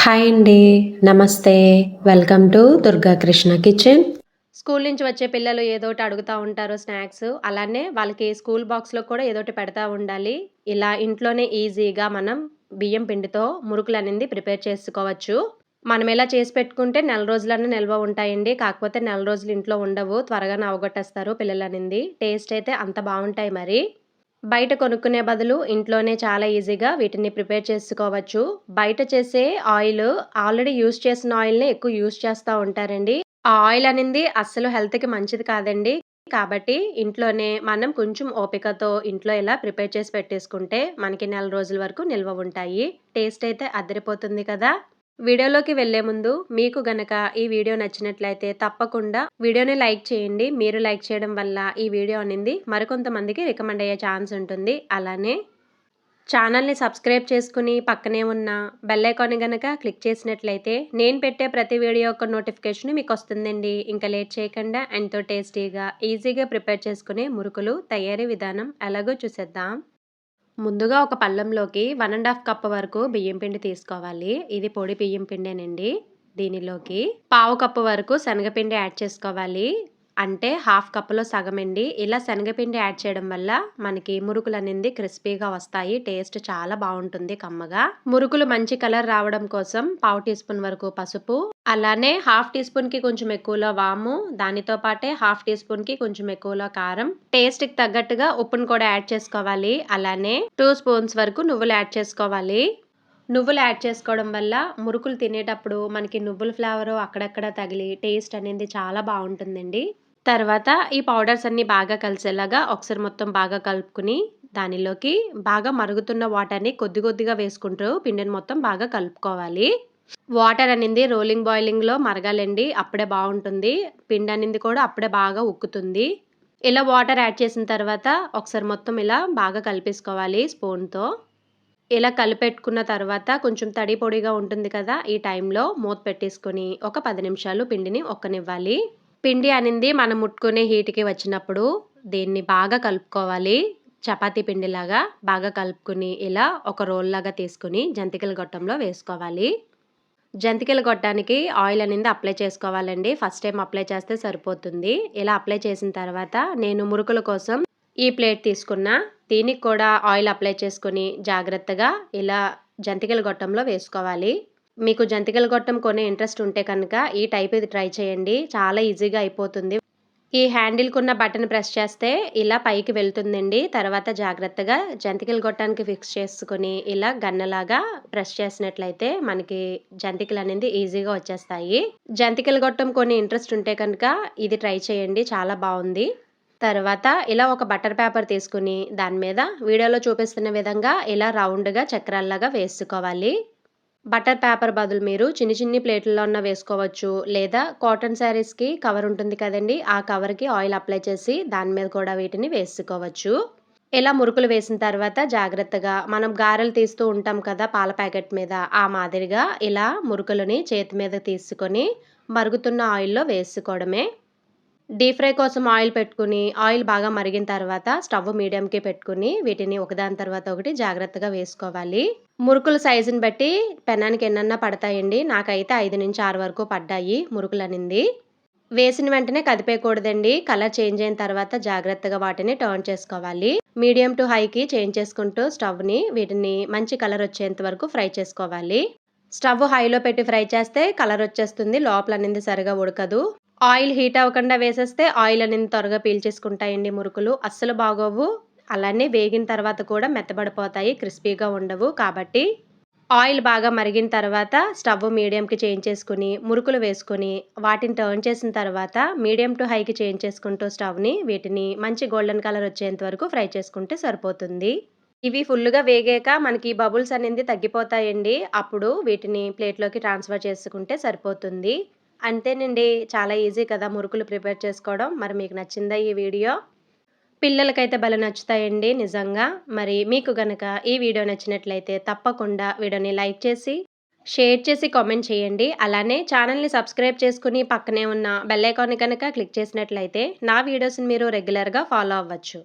Hi అండి. నమస్తే. Welcome to Durga Krishna kitchen. School నుంచి వచ్చే పిల్లలు ఏదోటి అడుగుతా ఉంటారు స్నాక్స్. అలానే వాళ్ళకి స్కూల్ బాక్స్‌లో కూడా ఏదోటి పెడతా ఉండాలి. ఇలా ఇంట్లోనే ఈజీగా మనం బియ్యం పిండితో మురుకులనేది ప్రిపేర్ చేసుకోవచ్చు. మనం ఇలా చేసి పెట్టుకుంటే నెల రోజులన్నా నిల్వ ఉంటాయండి. కాకపోతే నెల రోజులు ఇంట్లో ఉండవు. త్వరగానే అవగొట్టేస్తారు పిల్లలనింది. టేస్ట్ అయితే అంత బావుంటాయి మరి. బయట కొనుక్కునే బదులు ఇంట్లోనే చాలా ఈజీగా వీటిని ప్రిపేర్ చేసుకోవచ్చు. బయట చేసే ఆయిల్ ఆల్రెడీ యూజ్ చేసిన ఆయిల్‌నే ఎక్కువ యూజ్ చేస్తా ఉంటారండి. ఆ ఆయిల్ అనింది అస్సలు హెల్త్‌కి మంచిది కాదండి. కాబట్టి ఇంట్లోనే మనం కొంచెం ఓపికతో ఇంట్లో ఇలా ప్రిపేర్ చేసి పెట్టేసుకుంటే మనకి నెల రోజుల వరకు నిల్వ ఉంటాయి. టేస్ట్ అయితే అదిరిపోతుంది కదా! వీడియోలోకి వెళ్ళే ముందు మీకు గనక ఈ వీడియో నచ్చినట్లయితే తప్పకుండా వీడియోని లైక్ చేయండి. మీరు లైక్ చేయడం వల్ల ఈ వీడియో అనేది మరికొంతమందికి రికమెండ్ అయ్యే ఛాన్స్ ఉంటుంది. అలానే ఛానల్‌ని సబ్స్క్రైబ్ చేసుకుని పక్కనే ఉన్న బెల్ ఐకాన్‌ని గనక క్లిక్ చేసినట్లయితే నేను పెట్టే ప్రతి వీడియో యొక్క నోటిఫికేషన్ మీకొస్తుందండి. ఇంకా లేట్ చేయకుండా ఎంతో టేస్టీగా, ఈజీగా ప్రిపేర్ చేసుకునే మురుకులు తయారీ విధానం ఎలాగో చూసేద్దాం. ముందుగా ఒక పళ్ళెంలోకి 1 ½ కప్ వరకు బియ్యం పిండి తీసుకోవాలి. ఇది పొడి బియ్యం పిండేనండి. దీనిలోకి పావు కప్పు వరకు శనగపిండి యాడ్ చేసుకోవాలి. అంటే హాఫ్ కప్పులో సగమండి. ఇలా శనగపిండి యాడ్ చేయడం వల్ల మనకి మురుకులనేది క్రిస్పీగా వస్తాయి. టేస్ట్ చాలా బావుంటుంది కమ్మగా. మురుకులు మంచి కలర్ రావడం కోసం పావు టీ స్పూన్ వరకు పసుపు, అలానే హాఫ్ టీ స్పూన్‌కి కొంచెం ఎక్కువలో వాము, దానితో పాటే హాఫ్ టీ స్పూన్‌కి కొంచెం ఎక్కువలో కారం, టేస్ట్‌కి తగ్గట్టుగా ఉప్పును కూడా యాడ్ చేసుకోవాలి. అలానే 2 స్పూన్స్ వరకు నువ్వులు యాడ్ చేసుకోవాలి. నువ్వులు యాడ్ చేసుకోవడం వల్ల మురుకులు తినేటప్పుడు మనకి నువ్వుల ఫ్లేవరు అక్కడక్కడ తగిలి టేస్ట్ అనేది చాలా బావుంటుందండి. తర్వాత ఈ పౌడర్స్ అన్నీ బాగా కలిసేలాగా ఒకసారి మొత్తం బాగా కలుపుకొని దానిలోకి బాగా మరుగుతున్న వాటర్‌ని కొద్ది కొద్దిగా వేసుకుంటూ పిండిని మొత్తం బాగా కలుపుకోవాలి. వాటర్ అనింది రోలింగ్ బాయిలింగ్‌లో మరగాలండి. అప్పుడే బావుంటుంది. పిండి అనింది కూడా అప్పుడే బాగా ఉక్కుతుంది. ఇలా వాటర్ యాడ్ చేసిన తర్వాత ఒకసారి మొత్తం ఇలా బాగా కలిపేసుకోవాలి స్పూన్‌తో. ఇలా కలిపెట్టుకున్న తర్వాత కొంచెం తడి పొడిగా ఉంటుంది కదా! ఈ టైంలో మూత పెట్టేసుకొని ఒక 10 నిమిషాలు పిండిని ఉక్కనివ్వాలి. పిండి అనింది మనం ముట్టుకునే హీట్‌కి వచ్చినప్పుడు దీన్ని బాగా కలుపుకోవాలి. చపాతీ పిండిలాగా బాగా కలుపుకొని ఇలా ఒక రోల్‌లాగా తీసుకొని జంతికల గొట్టంలో వేసుకోవాలి. జంతికల గొట్టానికి ఆయిల్ అనేది అప్లై చేసుకోవాలండి. ఫస్ట్ టైమ్ అప్లై చేస్తే సరిపోతుంది. ఇలా అప్లై చేసిన తర్వాత నేను మురుకుల కోసం ఈ ప్లేట్ తీసుకున్నా. దీనికి కూడా ఆయిల్ అప్లై చేసుకొని జాగ్రత్తగా ఇలా జంతికల గొట్టంలో వేసుకోవాలి. మీకు జంతికల గొట్టం కొనే ఇంట్రెస్ట్ ఉంటే కనుక ఈ టైప్ ఇది ట్రై చేయండి. చాలా ఈజీగా అయిపోతుంది. ఈ హ్యాండిల్‌కున్న బటన్ ప్రెస్ చేస్తే ఇలా పైకి వెళ్తుందండి. తర్వాత జాగ్రత్తగా జంతికల గొట్టానికి ఫిక్స్ చేసుకొని ఇలా గన్నలాగా ప్రెస్ చేసినట్లయితే మనకి జంతికలనేది ఈజీగా వచ్చేస్తాయి. జంతికల గొట్టం కొన్ని ఇంట్రెస్ట్ ఉంటే కనుక ఇది ట్రై చేయండి. చాలా బావుంది. తర్వాత ఇలా ఒక బటర్ పేపర్ తీసుకొని దాని మీద వీడియోలో చూపిస్తున్న విధంగా ఇలా రౌండ్‌గా చక్రాల్లాగా వేసుకోవాలి. బటర్ పేపర్ బదులు మీరు చిన్ని చిన్ని ప్లేట్‌ల్లో అన్నా వేసుకోవచ్చు. లేదా కాటన్ శారీస్‌కి కవర్ ఉంటుంది కదండీ! ఆ కవర్‌కి ఆయిల్ అప్లై చేసి దాని మీద కూడా వీటిని వేసుకోవచ్చు. ఇలా మురుకులు వేసిన తర్వాత జాగ్రత్తగా మనం గారెలు తీస్తూ ఉంటాం కదా! పాల ప్యాకెట్ మీద ఆ మాదిరిగా ఇలా మురుకులని చేతి మీద తీసుకొని మరుగుతున్న ఆయిల్‌లో వేసుకోవడమే. డీప్ ఫ్రై కోసం ఆయిల్ పెట్టుకొని, ఆయిల్ బాగా మరిగిన తర్వాత స్టవ్ మీడియంకి పెట్టుకొని, వీటిని ఒకదాని తర్వాత ఒకటి జాగ్రత్తగా వేసుకోవాలి. మురుకుల సైజుని బట్టి పెనానికి ఎన్నన్నా పడతాయండి. నాకైతే 5-6 వరకు పడ్డాయి మురుకులనింది. వేసిన వెంటనే కదిపేయకూడదండి. కలర్ చేంజ్ అయిన తర్వాత జాగ్రత్తగా వాటిని టర్న్ చేసుకోవాలి. మీడియం టు హైకి చేంజ్ చేసుకుంటూ స్టవ్‌ని వీటిని మంచి కలర్ వచ్చేంత వరకు ఫ్రై చేసుకోవాలి. స్టవ్ హైలో పెట్టి ఫ్రై చేస్తే కలర్ వచ్చేస్తుంది. లోపలనింది సరిగా ఉడకదు. ఆయిల్ హీట్ అవ్వకుండా వేసేస్తే ఆయిల్ అనేది త్వరగా పీల్చేసుకుంటాయండి మురుకులు. అస్సలు బాగోవు. అలానే వేగిన తర్వాత కూడా మెత్తబడిపోతాయి. క్రిస్పీగా ఉండవు. కాబట్టి ఆయిల్ బాగా మరిగిన తర్వాత స్టవ్ మీడియంకి చేంజ్ చేసుకొని, మురుకులు వేసుకొని, వాటిని టర్న్ చేసిన తర్వాత మీడియం టు హైకి చేంజ్ చేసుకుంటూ స్టవ్‌ని వీటిని మంచి గోల్డెన్ కలర్ వచ్చేంత వరకు ఫ్రై చేసుకుంటే సరిపోతుంది. ఇవి ఫుల్లుగా వేగాక మనకి బబుల్స్ అనేది తగ్గిపోతాయండి. అప్పుడు వీటిని ప్లేట్‌లోకి ట్రాన్స్‌ఫర్ చేసుకుంటే సరిపోతుంది. అంతేనండి. చాలా ఈజీ కదా మురుకులు ప్రిపేర్ చేసుకోవడం. మరి మీకు నచ్చిందా ఈ వీడియో? పిల్లలకైతే భలే నచ్చుతాయండి నిజంగా. మరి మీకు గనక ఈ వీడియో నచ్చినట్లయితే తప్పకుండా వీడియోని లైక్ చేసి, షేర్ చేసి కామెంట్ చేయండి. అలానే ఛానల్‌ని సబ్స్క్రైబ్ చేసుకొని పక్కనే ఉన్న బెల్ ఐకాన్‌ని కనుక క్లిక్ చేసినట్లయితే నా వీడియోస్‌ని మీరు రెగ్యులర్‌గా ఫాలో అవ్వచ్చు.